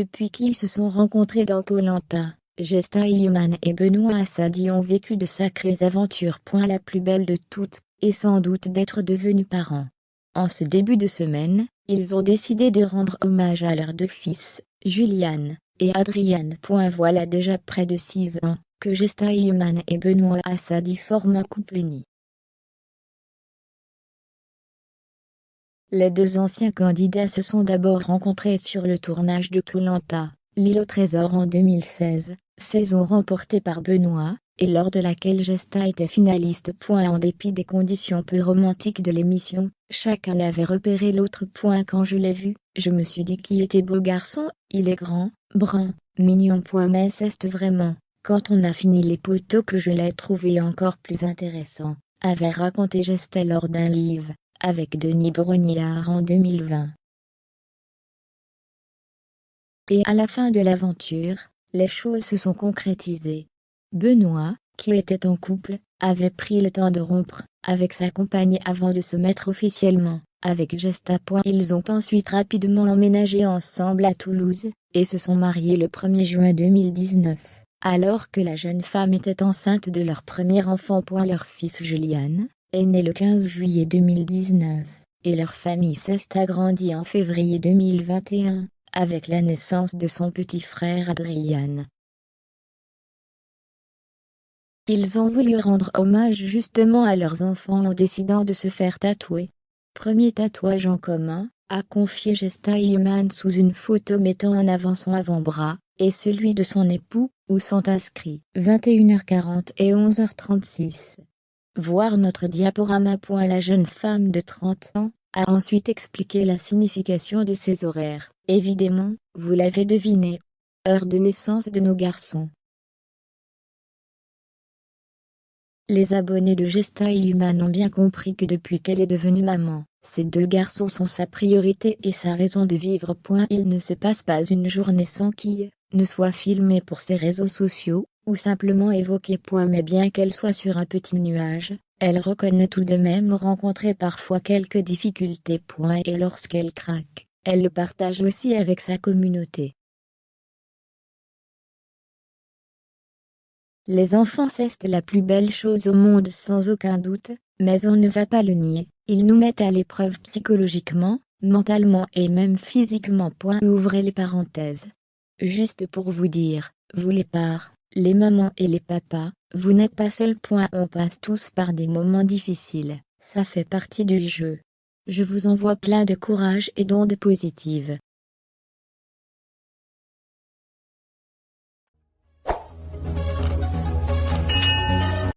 Depuis qu'ils se sont rencontrés dans koh Lanta, Gesta Human et Benoît Assadi ont vécu de sacrées aventures. La plus belle de toutes est sans doute d'être devenus parents. En ce début de semaine, ils ont décidé de rendre hommage à leurs deux fils, Julian et Adrian. Voilà déjà près de 6 ans que Gesta Human et Benoît Assadi forment un couple uni. Les deux anciens candidats se sont d'abord rencontrés sur le tournage de koh Lanta, l'île au trésor en 2016, saison remportée par Benoît, et lors de laquelle Gesta était finaliste. En dépit des conditions peu romantiques de l'émission, chacun avait repéré l'autre. Quand je l'ai vu, je me suis dit qu'il était beau garçon, il est grand, brun, mignon. Mais c'est vraiment, quand on a fini les poteaux que je l'ai trouvé encore plus intéressant, avait raconté Gesta lors d'un live avec Denis Brognard en 2020. Et à la fin de l'aventure, les choses se sont concrétisées. Benoît, qui était en couple, avait pris le temps de rompre avec sa compagne avant de se mettre officiellement avec Gesta. Ils ont ensuite rapidement emménagé ensemble à Toulouse, et se sont mariés le 1er juin 2019, alors que la jeune femme était enceinte de leur premier enfant. Leur fils Julian est né le 15 juillet 2019, et leur famille s'est agrandie en février 2021, avec la naissance de son petit frère Adrian. Ils ont voulu rendre hommage justement à leurs enfants en décidant de se faire tatouer. Premier tatouage en commun, a confié Gesta Human sous une photo mettant en avant son avant-bras, et celui de son époux, où sont inscrits 21h40 et 11h36. Voir notre diaporama. La jeune femme de 30 ans a ensuite expliqué la signification de ces horaires. Évidemment, vous l'avez deviné. Heure de naissance de nos garçons. Les abonnés de Gesta Human ont bien compris que depuis qu'elle est devenue maman, ces deux garçons sont sa priorité et sa raison de vivre. Il ne se passe pas une journée sans qu'il ne soit filmé pour ses réseaux sociaux, ou simplement évoqué. Mais bien qu'elle soit sur un petit nuage, elle reconnaît tout de même rencontrer parfois quelques difficultés. Et lorsqu'elle craque, elle le partage aussi avec sa communauté. Les enfants, c'est la plus belle chose au monde sans aucun doute, mais on ne va pas le nier, ils nous mettent à l'épreuve psychologiquement, mentalement et même physiquement. Ouvrez les parenthèses. Juste pour vous dire, vous les parents, les mamans et les papas, vous n'êtes pas seuls. On passe tous par des moments difficiles, ça fait partie du jeu. Je vous envoie plein de courage et d'ondes positives.